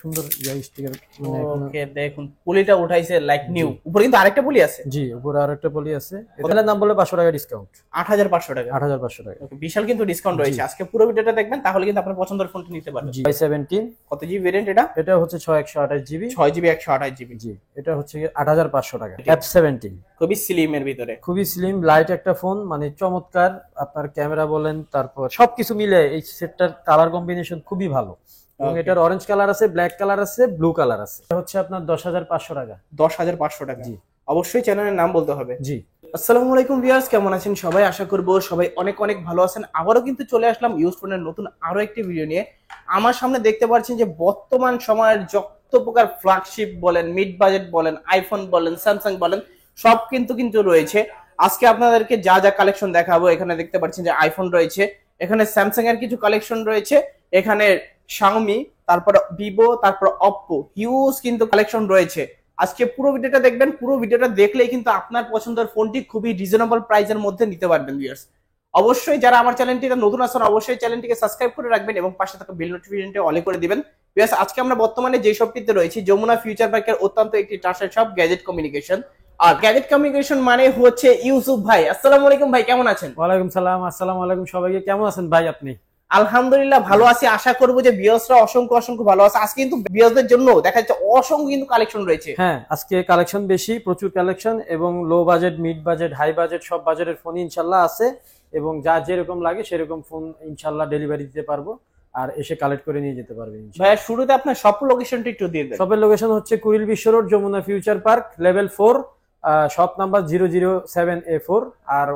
সুন্দর স্টিকার। ওকে, দেখুন পলিটা উঠাইছে লাইক নিউ। উপরে কিন্তু আরেকটা পলি আছে। জি, উপরে আরেকটা পলি আছে। এটার নাম বলে 500 টাকা ডিসকাউন্ট। 8500 টাকা। 8500 টাকা। ওকে, বিশাল কিন্তু ডিসকাউন্ট রয়েছে। আজকে পুরো ভিডিওটা দেখবেন, তাহলে কিন্তু আপনার পছন্দের ফোনটি নিতে পারবেন। জি, i17। কত জিবি ভেরিয়েন্ট এটা? এটা হচ্ছে 6128 জিবি। 6 GB 128 GB. জি, এটা হচ্ছে 8500 টাকা। F17 খুবই স্লিম এর ভিতরে। খুবই স্লিম লাইট একটা ফোন, মানে চমৎকার। আপনার ক্যামেরা বলেন, তারপর সবকিছু মিলে এই সেটটার কালার কম্বিনেশন খুবই ভালো। এবং এটার অরেঞ্জ কালার আছে, ব্ল্যাক কালার আছে, ব্লু কালার আছে। এটা হচ্ছে আপনার 10500 টাকা। 10500 টাকা। জি, অবশ্যই চ্যানেলের নাম বলতে হবে। জি। আসসালামু আলাইকুম ভিউয়ার্স, কেমন আছেন সবাই? আশা করব সবাই অনেক অনেক ভালো আছেন। আবারও কিন্তু চলে আসলাম ইউজ ফোনের নতুন আরো একটি ভিডিও নিয়ে। আমার সামনে দেখতে পাচ্ছেন যে বর্তমান সময়ের যত প্রকার ফ্ল্যাগশিপ বলেন, মিড বাজেট বলেন, আইফোন বলেন, স্যামসাং বলেন, সব কিন্তু রয়েছে। আজকে আপনাদেরকে যা যা কালেকশন দেখাবো, এখানে দেখতে পাচ্ছেন যে আইফোন রয়েছে, এখানে স্যামসাং এর কিছু কালেকশন রয়েছে, এখানে শাওমি, তারপর ভিভো, তারপর অপ্পো, হিউজ কিন্তু কালেকশন রয়েছে। আজকে পুরো ভিডিওটা দেখবেন। পুরো ভিডিওটা দেখলেই কিন্তু আপনার পছন্দের ফোনটি খুবই রিজনেবল প্রাইসের মধ্যে নিতে পারবেন ভিউয়ার্স। অবশ্যই যারা আমার চ্যানেলটিতে নতুন আছেন, অবশ্যই চ্যানেলটিকে সাবস্ক্রাইব করে রাখবেন এবং পাশে থাকা বেল নোটিফিকেশনটি অল করে দিবেন। ভিউয়ার্স, আজকে আমরা বর্তমানে যে শপটিতে রয়েছি, যমুনা ফিউচার পার্কের অত্যন্ত একটি ট্রাস্টেড শপ, গ্যাজেট কমিউনিকেশন। আর গ্যাজেট কমিউনিকেশন মানে হচ্ছে ইউসুফ ভাই। আসসালামু আলাইকুম ভাই, কেমন আছেন? ওয়ালাইকুম সালাম। আসসালামু আলাইকুম সবাইকে। কেমন আছেন ভাই আপনি? আলহামদুলিল্লাহ ভালো আছি। আশা করবো যে ভিউয়ার্সরা অসংখ্য অসংখ্য ভালো আছে। আজকে কিন্তু ভিউয়ার্সদের জন্য দেখা যাচ্ছে অসংখ্য কিন্তু কালেকশন রয়েছে। হ্যাঁ, আজকে কালেকশন বেশি, প্রচুর কালেকশন, এবং low budget, mid budget, high budget সব বাজেটের ফোন ইনশাল্লাহ আছে। এবং যা যেরকম লাগে সেরকম ফোন ইনশাল্লাহ ডেলিভারি দিতে পারবো, আর এসে কালেক্ট করে নিয়ে যেতে পারবে। ভাইয়া, শুরুতে আপনার শপ লোকেশনটি একটু দিয়ে দেন। শপের লোকেশন হচ্ছে Kuril Bishwa road, Jamuna future park, level 4, shop number 007A4। আর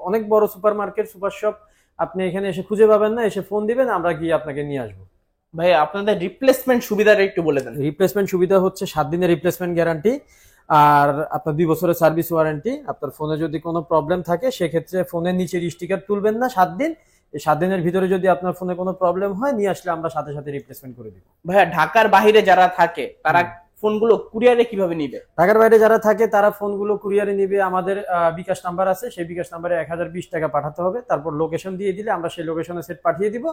অনেক বড় সুপার মার্কেট, সুপার শপ। আপনি এখানে এসে খুঁজে পাবেন না, এসে ফোন দিবেন, আমরা গিয়ে আপনাকে নিয়ে আসবো। ভাই, আপনাদের রিপ্লেসমেন্ট সুবিধাটা একটু বলে দেন। রিপ্লেসমেন্ট সুবিধা হচ্ছে 7 দিনের রিপ্লেসমেন্ট গ্যারান্টি, আর আপনার 2 বছরের সার্ভিস ওয়ারেন্টি। আপনার ফোনে যদি কোনো প্রবলেম থাকে, সেক্ষেত্রে ফোনের নিচে স্টিকার তুলবেন না 7 দিন। এই 7 দিনের ভিতরে যদি আপনার ফোনে কোনো প্রবলেম হয়, নিয়ে আসলে আমরা সাথে সাথে রিপ্লেসমেন্ট করে দিব। ভাইয়া, ঢাকার বাইরে যারা থাকে তারা ফোনগুলো কুরিয়ারে কিভাবে নিবে? ঢাকার বাইরে যারা থাকে তারা ফোনগুলো কুরিয়ারে নিবে। আমাদের বিকাশ নাম্বার আছে, সেই বিকাশ নাম্বারে 1020 টাকা পাঠাতে হবে। তারপর লোকেশন দিয়ে দিলে আমরা সেই লোকেশনে সেট পাঠিয়ে দিব।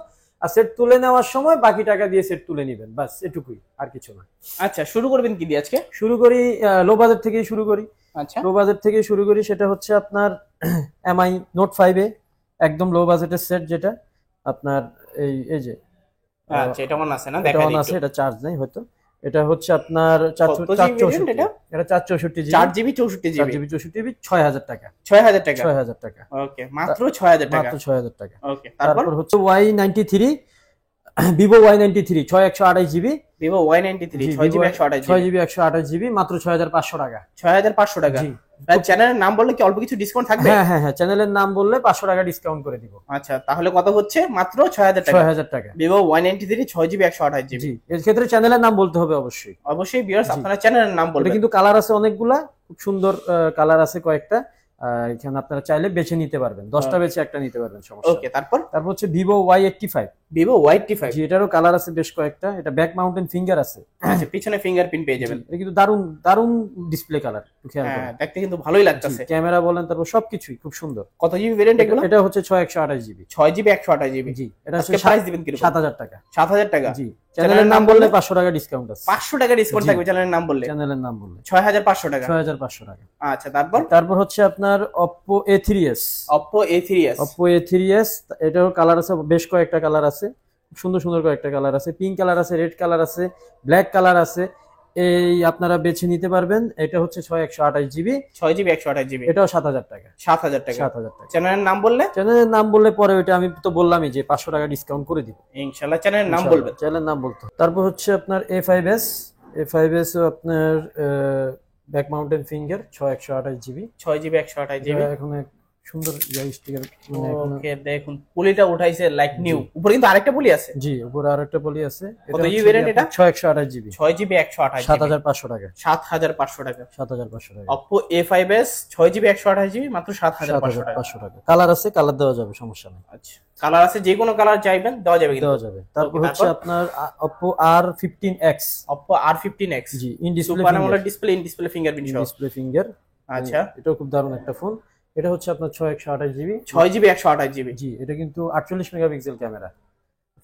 আর সেট তুলে নেওয়ার সময় বাকি টাকা দিয়ে সেট তুলে নেবেন, বাস এটুকুই, আর কিছু না। আচ্ছা, শুরু করবেন কি দিয়ে আজকে? শুরু করি লো বাজেট থেকেই শুরু করি। আচ্ছা, লো বাজেট থেকেই শুরু করি। সেটা হচ্ছে আপনার এমআই নোট 5A, একদম লো বাজেটের সেট, যেটা আপনার এই যে আচ্ছা, এটা মনে আছে না? এটা দেখা অন আছে, এটা চার্জ নেই হয়তো। এটা হচ্ছে আপনার 464, এটা 464 GB, 4 GB 64 GB, 4 GB 64 GB, 6000 টাকা। 6000 টাকা। 6000 টাকা। ওকে, মাত্র 6000 টাকা। মাত্র 6000 টাকা। ওকে, তারপর হচ্ছে Y93, Vivo Y93 6128 GB, Vivo Y93 6 GB 128 6 GB 128 GB, মাত্র 6500 টাকা। 6500 টাকা। জি। চ্যানেলের নাম বললে কি অল্প কিছু ডিসকাউন্ট থাকবে? হ্যাঁ হ্যাঁ হ্যাঁ, চ্যানেলের নাম বললে 500 টাকা ডিসকাউন্ট করে দিব। আচ্ছা, তাহলে কত হচ্ছে? মাত্র 6000 টাকা। 6000 টাকা। Vivo Y93 6 GB 128 GB. জি, এর ক্ষেত্রে চ্যানেলের নাম বলতে হবে অবশ্যই। অবশ্যই ভিউয়ার্স, আপনারা চ্যানেলের নাম এটা বলবেন। কিন্তু কালার আছে অনেকগুলা, খুব সুন্দর কালার আছে কয়েকটা। এখানে আপনারা চাইলে বেছে নিতে পারবেন, 10টা বেছে একটা নিতে পারবেন, সমস্যা। ওকে, তারপর হচ্ছে ভিভো Y85। Vivo Y85। জি, এটারও কালার আছে বেশ কয়েকটা। এটা ব্যাক মাউন্টেন ফিঙ্গার আছে। আচ্ছা, পিছনে ফিঙ্গারপ্রিন্ট পেয়ে যাবেন। এটা কিন্তু দারুন দারুন ডিসপ্লে কালার, খেয়াল করুন। হ্যাঁ, দেখতে কিন্তু ভালোই লাগতেছে। ক্যামেরা বলেন, তারপর সবকিছুই খুব সুন্দর। কত জিবি ভেরিয়েন্ট এগুলো? এটা হচ্ছে 6128 জিবি। 6 GB 128 GB. জি, এটা আজকে প্রাইস দিবেন কি? 7000 টাকা। 7000 টাকা। জি, চ্যানেলের নাম বললে 500 টাকা ডিসকাউন্ট আছে। 500 টাকা ডিসকাউন্ট থাকবে চ্যানেলের নাম বললে। চ্যানেলের নাম বললে 6500 টাকা। 6500 টাকা। আচ্ছা, তারপর হচ্ছে আপনার Oppo A3s। Oppo A3s। Oppo A3s, এটারও কালার আছে বেশ কয়েকটা কালার আছে, সুন্দর সুন্দর কয়েকটা কালার আছে। পিঙ্ক কালার আছে, রেড কালার আছে, ব্ল্যাক কালার আছে। এই আপনারা বেছে নিতে পারবেন। এটা হচ্ছে 6128 জিবি, 6 জিবি 128 জিবি। এটাও 7000 টাকা। 7000 টাকা। 7000 টাকা। চ্যানেলের নাম বললে? চ্যানেলের নাম বললে পরে ওইটা আমি তো বললামই যে 500 টাকা ডিসকাউন্ট করে দিব ইনশাআল্লাহ। চ্যানেলের নাম বলবেন। চ্যানেলের নাম বলতে। তারপর হচ্ছে আপনার A5s আপনার back mountain finger 6128 GB, 6 GB 128 GB. এখন সুন্দর স্টিকার। ওকে, দেখুন পলিটা উঠাইছে লাইক নিউ। উপরে কিন্তু আরেকটা পলি আছে। জি, উপরে আরেকটা পলি আছে। কত জিবি ভেরিয়েন্ট এটা? 6128 জিবি, 6 জিবি 128 জিবি। 7500 টাকা। 7500 টাকা। 7500 টাকা। Oppo A5s 6 জিবি 128 জিবি, মাত্র 7500 টাকা। 7500 টাকা। কালার আছে, কালার দেওয়া যাবে, সমস্যা নেই। আচ্ছা, কালার আছে, যে কোনো কালার চাইবেন দেওয়া যাবে কিন্তু। দেওয়া যাবে। তারপর হচ্ছে আপনার Oppo R15X। Oppo R15X। জি, in display super AMOLED display, in display fingerprint সহ। Display finger. আচ্ছা, এটাও খুব দারুণ একটা ফোন। এটা হচ্ছে আপনার 6128 জিবি, 6 জিবি 128 জিবি। জি। এটা কিন্তু 48 মেগাপিক্সেল ক্যামেরা,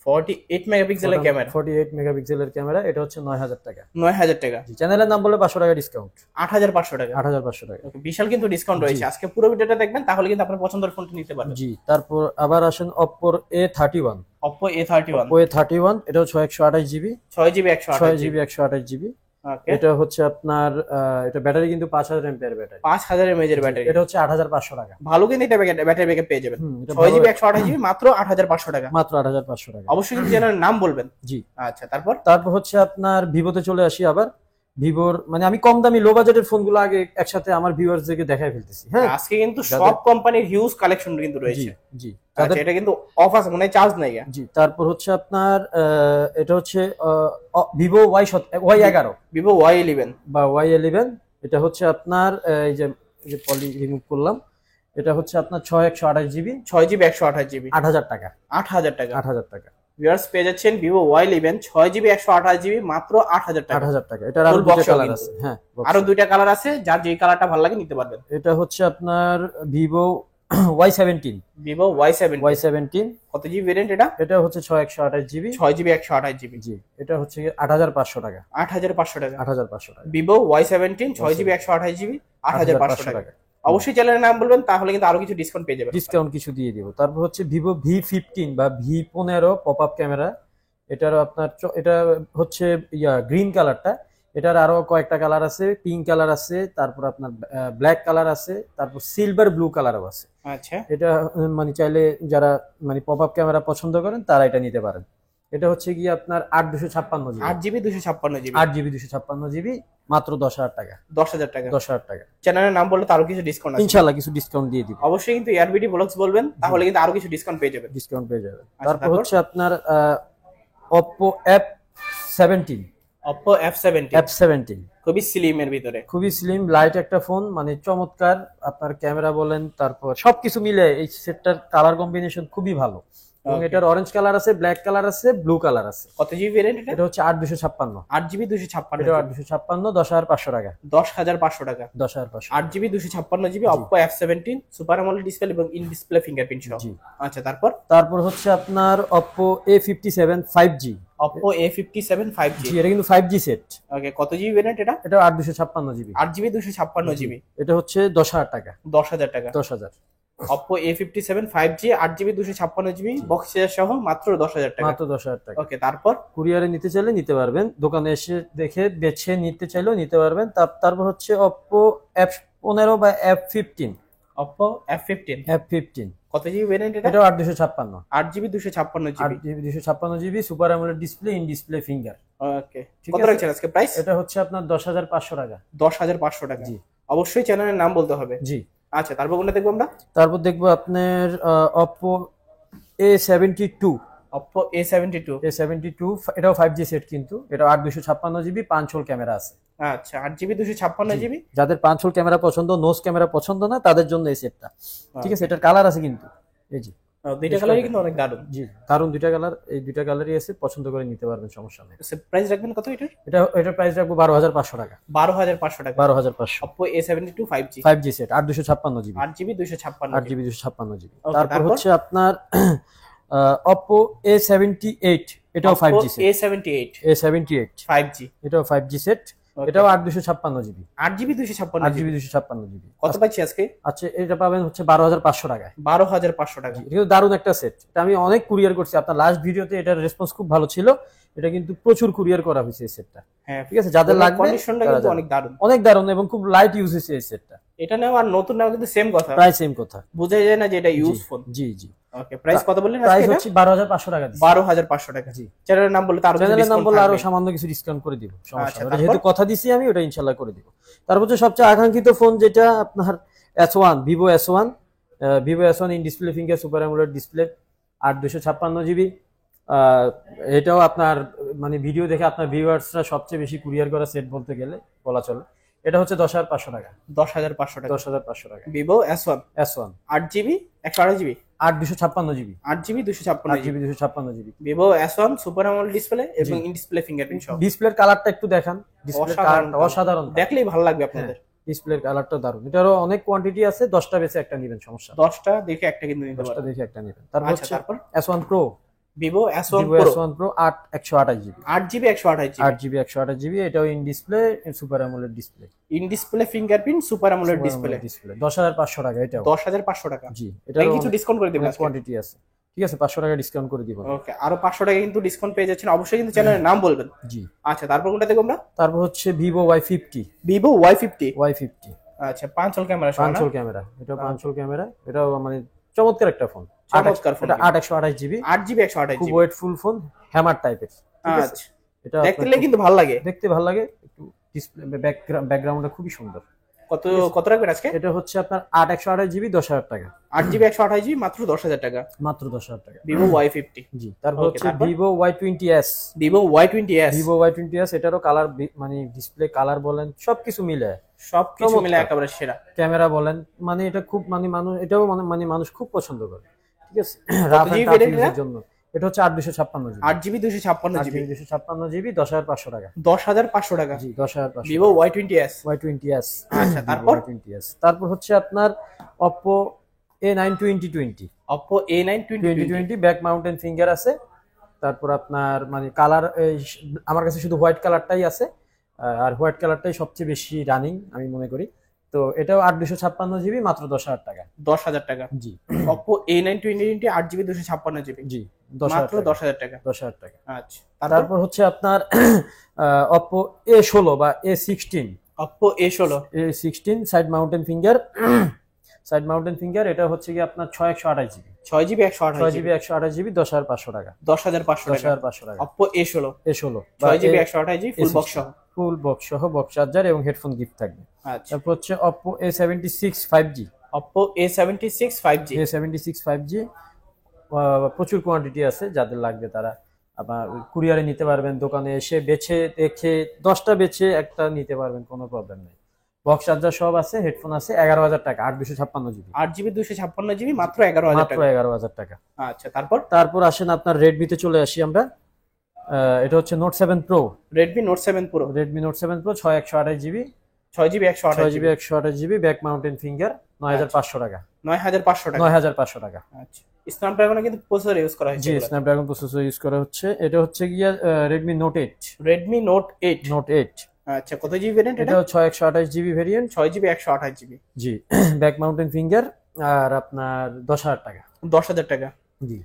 48 মেগাপিক্সেলের ক্যামেরা, 48 মেগাপিক্সেলের ক্যামেরা, এটা হচ্ছে 9000 টাকা। 9000 টাকা। চ্যানেলের নাম বলে 500 টাকা ডিসকাউন্ট, 8500 টাকা। 8500 টাকা। ওকে, বিশাল কিন্তু ডিসকাউন্ট রয়েছে। আজকে পুরো ভিডিওটা দেখবেন, তাহলে কিন্তু আপনার পছন্দের ফোনটা নিতে পারবেন। জি, তারপর আবার আসেন Oppo A31। Oppo A31, Oppo A31 এটাও 128 জিবি, 6GB 128 6GB 128 জিবি। ওকে, এটা হচ্ছে আপনার এটা ব্যাটারি কিন্তু 5000 এমপিআর ব্যাটারি, 5000 mAh এর ব্যাটারি। এটা হচ্ছে 8500 টাকা। ভালো কিন্তু এটা ব্যাটারি ব্যাকআপ পেয়ে যাবেন। এটা 6GB 128 জিবি মাত্র 8500 টাকা। মাত্র 8500 টাকা। অবশ্যই কিন্তু চ্যানেলের নাম বলবেন। জি। আচ্ছা, তারপর তারপর হচ্ছে আপনার ভিভোতে চলে আসি আবার। ভিভোর মানে আমি কম দামি লো বাজেটের ফোনগুলো আগে একসাথে আমার ভিউয়ার্সদেরকে দেখাই ফেলতেছি। হ্যাঁ, আজকে কিন্তু সব কোম্পানির হিউজ কালেকশন কিন্তু জি রয়েছে। জি। আচ্ছা, এটা কিন্তু অফ আছে, মানে চার্জ নাই। জি, তারপর হচ্ছে আপনার এটা হচ্ছে ভিভো Y11 Vivo Y11 বা Y11। এটা হচ্ছে আপনার এই যে পলি রিমুভ করলাম। এটা হচ্ছে আপনার 128 জিবি, 6GB 128 জিবি, 8000 টাকা। 8000 টাকা। 8000 টাকা। ভিউয়ার্স পেয়ে যাচ্ছেন Vivo Y11 6GB 128 জিবি মাত্র 8000 টাকা। 8000 টাকা। এটার আরো Full দুটো box কালার কিন্তু। আছে। হ্যাঁ, box আরো দুইটা কালার আছে, যার যেই কালারটা ভালো লাগে নিতে পারবেন। এটা হচ্ছে আপনার ভিভো Y17। Vivo Y17 কত জিবি ভেরিয়েন্ট এটা? এটা হচ্ছে 128 জিবি, 6GB 128 জিবি। জি। এটা হচ্ছে 8500 টাকা। 8500 টাকা। 8500 টাকা। Vivo Y17 6GB 128 জিবি 8500 টাকা। অবশ্যই চ্যানেলের নাম বলবেন, তাহলে কিন্তু আরো কিছু ডিসকাউন্ট পেয়ে যাবেন। ডিসকাউন্ট কিছু দিয়ে দিব। তারপর হচ্ছে ভিভো V15 বা V15 পপ আপ ক্যামেরা। এটারও আপনার এটা হচ্ছে গ্রিন কালারটা। এটার আরো কয়েকটা কালার আছে, পিঙ্ক কালার আছে, তারপর আপনার ব্ল্যাক কালার আছে, তারপর সিলভার ব্লু কালারও আছে। আচ্ছা, এটা মানে চাইলে যারা মানে পপ আপ ক্যামেরা পছন্দ করেন তারা এটা নিতে পারেন। এটা হচ্ছে গিয়ে আপনার 8256 GB, 8GB 256 GB, 8GB 256 GB, মাত্র 10000 টাকা। 10000 টাকা। 10000 টাকা। চ্যানেলের নাম বললে তো আরো কিছু ডিসকাউন্ট আছে। ইনশাআল্লাহ কিছু ডিসকাউন্ট দিয়ে দিব। অবশ্যই কিন্তু এয়ারবিডি ব্লগস বলবেন, তাহলে কিন্তু আরো কিছু ডিসকাউন্ট পেয়ে যাবেন। ডিসকাউন্ট পেয়ে যাবেন। তারপর তারপর হচ্ছে আপনার Oppo F17। Oppo F17 F17 খুবই স্লিম এর ভিতরে, খুবই স্লিম লাইট একটা ফোন, মানে চমৎকার। আপনার ক্যামেরা বলেন, তারপর সবকিছু মিলে এই সেটটার কালার কম্বিনেশন খুবই ভালো। এবং এটার অরেঞ্জ কালার আছে, ব্ল্যাক কালার আছে, ব্লু কালার আছে। কত জিবি ভেরিয়েন্ট এটা? এটা হচ্ছে 8256। 8GB 256, এটা 8256, 10500 টাকা। 10500 টাকা। 10500। 8GB 256 GB Oppo F17 super AMOLED display এবং ইন ডিসপ্লে ফিঙ্গারপ্রিন্ট সহ। জি। আচ্ছা, তারপর হচ্ছে আপনার Oppo A57 5G। Oppo A57 5G, জি, এটা কিন্তু 5G সেট। ওকে, কত জিবি ভেরিয়েন্ট এটা? এটা 8256 জিবি, 8GB 256 জিবি। এটা হচ্ছে 10000 টাকা। 10000 টাকা। 10000। Oppo A57 5G 8GB 256 GB box সহ মাত্র 10000 টাকা। মাত্র 10000 টাকা। ওকে, তারপর কুরিয়ারে নিতে চাইলে নিতে পারবেন, দোকানে এসে দেখে বেছে নিতে চাইলেও নিতে পারবেন। তারপর হচ্ছে Oppo F15 বা F15। Oppo F15 F15 কত জিবি ভেরিয়েন্ট এটা? এটা 8256। 8GB 256 GB, 8GB 256 GB, super AMOLED display, in display finger. Okay, ঠিক কত আছে। রাখছেন আজকে প্রাইস? এটা হচ্ছে আপনার 10500 টাকা। 10500 টাকা। জি। অবশ্যই চ্যানেলের নাম বলতে হবে। জি। আচ্ছা, তারপর কোনটা দেখবো আমরা? তারপর দেখবো আপনার Oppo A72। Oppo A72, এটাও 5G সেট, কিন্তু এটা 8256 জিবি, 5 হোল ক্যামেরা আছে। আচ্ছা, 8GB 256 জিবি। যাদের 5 হোল ক্যামেরা পছন্দ, নোজ ক্যামেরা পছন্দ না, তাদের জন্য এই সেটটা। ঠিক আছে। এটার কালার আছে কিন্তু, এই যে দুইটা কালারই কিন্তু অনেক দারুণ। জি, দারুন দুইটা কালার। এই দুইটা কালারই আছে, পছন্দ করে নিতে পারবেন, সমস্যা নেই। প্রাইস রাখবেন কত এটার? এটার প্রাইস রাখবো 12500 টাকা। 12500 টাকা। 12500। Oppo A72 5G, 5G set, 8256 GB, 8GB 256 8GB 256 GB. Okay, তারপর তারপর? হচ্ছে আপনার Oppo A78। এটাও 5G set. A78 A78 5G, এটাও 5G সেট। Okay. এটাও 8256 জিবি, 8GB 256 8GB 256 জিবি। কত পাচ্ছি আজকে? আচ্ছা, এটা পাবেন হচ্ছে 12500 টাকায়। 12500 টাকা। এটা কিন্তু দারুণ একটা সেট। এটা আমি অনেক কুরিয়ার করছি, আপনার লাস্ট ভিডিওতে এটার রেসপন্স খুব ভালো ছিল। এটা কিন্তু প্রচুর কুরিয়ার করা হয়েছে এই সেটটা। হ্যাঁ, ঠিক আছে, যাদের লাগবে কন্ডিশনটা কিন্তু অনেক দারুণ। অনেক দারুণ এবং খুব লাইট ইউজ হয়েছে এই সেটটা। এটা নেওয়া আর নতুন নেওয়া কিন্তু সেম কথা, প্রায় সেম কথা, বোঝা যায় না যে এটা ইউজ ফোন। জি জি। ওকে, প্রাইস কত বললেন প্রাইস আজকে? হচ্ছে 12500 টাকা দিচ্ছি। 12500 টাকা। জি। চ্যানেলের নাম বললে তার চ্যানেলের নাম বললে আরো সামান্য কিছু ডিসকাউন্ট করে দিব, সমস্যা আচ্ছা, নেই। তারপর? যেহেতু কথা দিছি আমি, ওটা ইনশাআল্লাহ করে দিব। তারপর হচ্ছে সবচেয়ে আকাঙ্ক্ষিত ফোন যেটা আপনার S1, Vivo S1। Vivo S1 in display finger, super AMOLED display, 8256 GB. এটাও আপনার মানে ভিডিও দেখে আপনার ভিউয়ার্সরা সবচেয়ে বেশি কুরিয়ার করা সেট বলতে গেলে বলা চলে। এটা হচ্ছে 10500 টাকা। 10500 টাকা। 10500 টাকা। Vivo S1 S1 8GB 128 GB, 8256 GB, 8GB 256 8GB 256 GB. Vivo S1 super AMOLED display এবং ইন ডিসপ্লে ফিঙ্গারপ্রিন্ট সহ। ডিসপ্লের কালারটা একটু দেখান। ডিসপ্লের কালারটা অসাধারণ, দেখলেই ভালো লাগবে আপনাদের। ডিসপ্লের কালারটা দারুণ। এটারও অনেক কোয়ান্টিটি আছে, 10টা বেছে একটা নেবেন, সমস্যা 10টা দেখে একটা কিন্তু নিতে 10টা পারবেন। দেখে একটা নেবেন। তারপর আচ্ছা, হচ্ছে তারপর? S1 Pro। Vivo S1 Vivo Pro S1 Pro 8 128 GB 8GB 128GB 8 GB 128 GB, এটাও in display super AMOLED display. In display fingerprint super AMOLED display. Display 10500 টাকা এটাও। 10500 টাকা। জি, এটা কিছু ডিসকাউন্ট করে দিবেন আজকে? কোয়ান্টিটি আছে, ঠিক আছে 500 টাকা ডিসকাউন্ট করে দিব। ওকে, আরো 500 টাকা কিন্তু ডিসকাউন্ট পেয়ে যাচ্ছেন, অবশ্যই কিন্তু চ্যানেলের নাম বলবেন। জি। আচ্ছা, তারপর কোনটা দেখব আমরা? তারপর হচ্ছে ভিভো Y50। Vivo Y50। আচ্ছা, পাঁচল ক্যামেরা সহ না? পাঁচল ক্যামেরা, এটাও পাঁচল ক্যামেরা, এটাও মানে চমৎকার একটা ফোন। চমৎকার ফোন। এটা 8 128 জিবি 8GB 128GB খুব ওয়েটফুল ফোন, হ্যামার টাইপের। আচ্ছা, এটা দেখতে কিন্তু ভালো লাগে, দেখতে ভালো লাগে, একটু ডিসপ্লে ব্যাকগ্রাউন্ডটা খুবই সুন্দর। কত রাখবেন আজকে? এটা হচ্ছে আপনার 8 128 জিবি 10,000 টাকা। 8GB 128GB মাত্র 10,000 টাকা। মাত্র 10,000 টাকা। Vivo Y50। জি। তারপর হচ্ছে Vivo Y20s। Vivo Y20s। Vivo Y20s, এটারও কালার মানে ডিসপ্লে কালার বলেন সবকিছু মিলে একেবারে সেরা। ক্যামেরা বলেন, মানে এটা খুব মানে মানুষ, এটাও মানে মানুষ খুব পছন্দ করে, ঠিক আছে। জন্য এটা হচ্ছে 8 256 জিবি 8GB 256GB 256 টাকা। 10,500 টাকা। জি, 10,500। Vivo Y20s। আচ্ছা, তারপর হচ্ছে আপনার Oppo A9 2020। Oppo A9 2020 back mountain finger আছে। তারপর আপনার মানে কালার, আমার কাছে শুধু হোয়াইট কালারটাই আছে, আর হোয়াইট কালারটাই সবচেয়ে বেশি রানিং আমি মনে করি। তো এটাও 8 256 জিবি মাত্র 10,000 টাকা। 10,000 টাকা। জি। Oppo A9 2020 8GB 256GB। জি, মাত্র 10,000 টাকা। 10,000 টাকা। আচ্ছা, তারপর হচ্ছে আপনার Oppo A16 বা A16। Oppo A16 side mountain finger, এটা হচ্ছে কি আপনার 6 128 জিবি 6GB 128GB 10,500 টাকা। 10,500 টাকা। Oppo A16 6GB 128GB full box সহ বক্স চার্জার এবং হেডফোন গিফট থাকবে। আচ্ছা, তারপর হচ্ছে Oppo A76 5G। Oppo A76 5G প্রচুর কোয়ান্টিটি আছে, যাদের লাগবে তারা আবার কুরিয়ারে নিতে পারবেন, দোকানে এসে বেছে দেখে 10টা বেছে একটা নিতে পারবেন, কোনো প্রবলেম নেই। বক্স চার্জার সব আছে, হেডফোন আছে। 11,000 টাকা 8 256 জিবি 8GB 256GB মাত্র 11,000 টাকা। 11,000 টাকা। আচ্ছা, তারপর আসেন আপনার রেডমিতে চলে আসি আমরা। এটা হচ্ছে Note 7 Pro। Redmi Note 7 Pro 6 128 GB 6GB 128 GB back mountain finger 9,500 টাকা। 9,500 টাকা। আচ্ছা, স্ন্যাপড্রাগন কিন্তু প্রসেসর ইউজ করা হয়েছে। জি, স্ন্যাপড্রাগন প্রসেসর ইউজ করা হচ্ছে। এটা হচ্ছে গিয়া Redmi Note 8। আচ্ছা, কত জিবি ভেরিয়েন্ট এটা? এটা 6 128 জিবি ভেরিয়েন্ট, 6GB 128GB। জি। ব্যাক মাউন্টেন ফিঙ্গার, আর আপনার 10,000 টাকা। 10,000 টাকা। জি।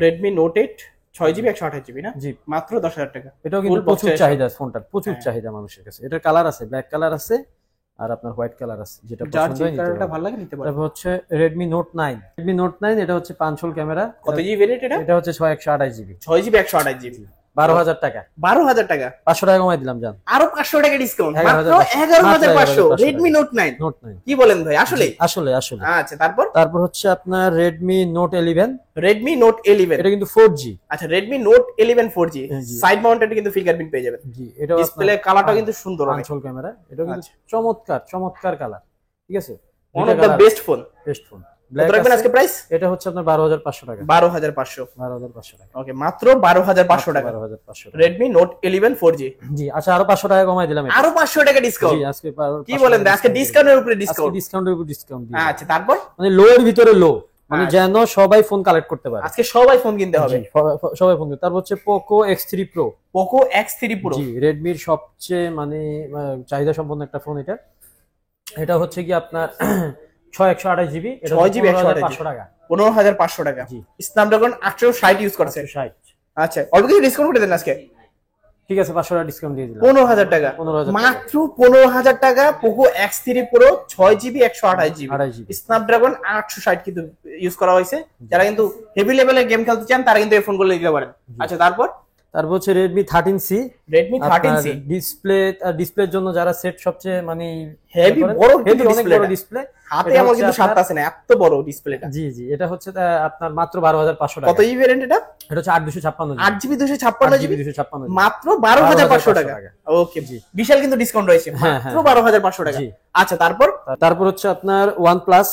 Redmi Note 8 6GB 128GB না? জি, মাত্র 10,000 টাকা। এটাও কিন্তু প্রচুর চাহিদা, ফোনটার প্রচুর চাহিদা মানুষের কাছে। এটা কালার আছে, ব্ল্যাক কালার আছে, আর আপনার হোয়াইট কালার আছে, যেটা পছন্দ হয় নিতে পারেন। ভালো লাগে নিতে পারেন। তারপর হচ্ছে Redmi Note 9। এটা হচ্ছে পাঁচল ক্যামেরা। কত জিবি ভেরিয়েন্ট এটা? এটা হচ্ছে 6 128 জিবি 6GB 128GB 12,000 টাকা। 12,000 টাকা। 500 টাকা কমাই দিলাম জান। আরো 500 টাকা ডিসকাউন্ট, মাত্র 11,500। Redmi Note 9 কি বলেন ভাই? আসলে। আচ্ছা, তারপর হচ্ছে আপনার Redmi Note 11। এটা কিন্তু 4G। আচ্ছা, Redmi Note 11 4G side mounted কিন্তু ফিঙ্গারপ্রিন্ট পেয়ে যাবেন। জি, এটা ডিসপ্লে কালারটা কিন্তু সুন্দর, পাঁচল ক্যামেরা। এটা কিন্তু চমৎকার কালার, ঠিক আছে। One of the best phone. কত রাখবেন আজকে প্রাইস? এটা হচ্ছে আপনার 12,500 টাকা। 12,500 টাকা। ওকে, মাত্র 12,500 টাকা। 12,500 টাকা। Redmi Note 11 4G। জি, আচ্ছা আরো 500 টাকা কমাই দিলাম। আরো 500 টাকা ডিসকাউন্ট। জি, আজকে কি বলেন? আজকে ডিসকাউন্টের উপরে ডিসকাউন্ট। দিয়ে। আচ্ছা, তারপর মানে লোর ভিতরে লো, মানে যেন সবাই ফোন কালেক্ট করতে পারে। আজকে সবাই ফোন কিনতে হবে। সবাই ফোন কিনতে। তারপর হচ্ছে Poco X3 Pro। জি, Redmi-র সবচেয়ে মানে চাহিদা সম্পন্ন একটা ফোন এটা। এটা হচ্ছে কি আপনার 6 128 জিবি 6GB 128 টাকা। 15,500 টাকা। জি। স্ন্যাপড্রাগন 860 ইউজ করছে। 860। আচ্ছা, অল্প কিছু ডিসকাউন্ট করে দেন আজকে। ঠিক আছে, 500 টাকা ডিসকাউন্ট দিয়ে দিলাম। 15,000 টাকা। মাত্র 15,000 টাকা। Poco X3 Pro 6GB 128GB Snapdragon 860 কিন্তু ইউজ করা হয়েছে। যারা কিন্তু হেভি লেভেলের গেম খেলতে চান তারা কিন্তু এই ফোনগুলো নিতে পারেন। আচ্ছা, তারপর হচ্ছে Redmi 13C। ডিসপ্লের জন্য যারা সেট সবচেয়ে মানে হেভি বড় ডিসপ্লে, হাতে আমার কিন্তু সাত আছে না, এত বড় ডিসপ্লেটা। জি, এটা হচ্ছে আপনার মাত্র 12,500 টাকা। কত জিবি ভেরিয়েন্ট এটা? এটা হচ্ছে 8 256 8GB 256GB 256 মাত্র 12,500 টাকা। ওকে, বিশাল কিন্তু ডিসকাউন্ট রয়েছে, মাত্র 12,500 টাকা। আচ্ছা, তারপর হচ্ছে আপনার OnePlus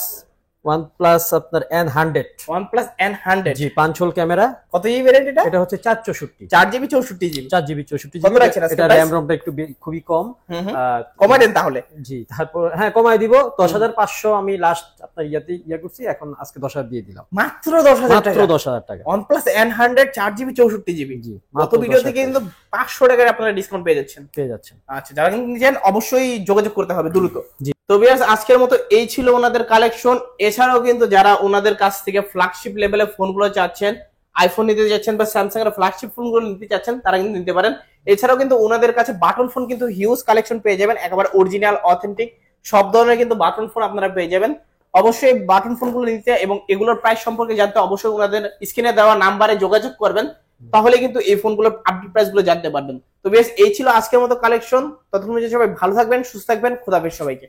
OnePlus আপনার N100 OnePlus N100 জি 5 হোল ক্যামেরা। কত জিবি ভ্যারিয়েন্ট এটা? এটা হচ্ছে 464 4GB 64GB 4GB 64GB। কত রাখছেন আজকে এটা price? RAM ROM টা একটু খুবই কম। কমাই দেন তাহলে। জি তারপর হ্যাঁ কমাই দিব 10,500 আমি লাস্ট আপনার ইয়া করছি, এখন আজকে 10,000 দিয়ে দিলাম। মাত্র 10,000 টাকা, মাত্র 10,000 টাকা। OnePlus N100 4GB 64GB। জি গত ভিডিও থেকে কিন্তু 500 টাকায় আপনারা ডিসকাউন্ট পেয়ে যাচ্ছেন। আচ্ছা, যারা কিন্তু নিছেন অবশ্যই যোগাযোগ করতে হবে দ্রুত। জি। তো ভিউয়ার্স আজকের মতো এই ছিল ওনাদের কালেকশন। এছাড়াও কিন্তু যারা ওনাদের কাছ থেকে ফ্ল্যাগশিপ লেভেলের ফোনগুলো চাচ্ছেন, আইফোন নিতে যাচ্ছেন বা স্যামসাং এর ফ্ল্যাগশিপ ফোনগুলো নিতে চাচ্ছেন, তারা কিন্তু নিতে পারেন। এছাড়াও কিন্তু ওনাদের কাছে বাটন ফোন কিন্তু হিউজ কালেকশন পেয়ে যাবেন, একেবারে অরিজিনাল অথেন্টিক সব ধরনের কিন্তু বাটন ফোন আপনারা পেয়ে যাবেন। অবশ্যই বাটন ফোনগুলো নিতে এবং এগুলোর প্রাইস সম্পর্কে জানতে অবশ্যই ওনাদের স্ক্রিনে দেওয়া নাম্বারে যোগাযোগ করবেন, তাহলে কিন্তু এই ফোনগুলোর আপডেট প্রাইস গুলো জানতে পারবেন। তো বেশ এই ছিল আজকের মতো কালেকশন। ততক্ষণ সবাই ভালো থাকবেন, সুস্থ থাকবেন, খোদা হাফেজ সবাইকে।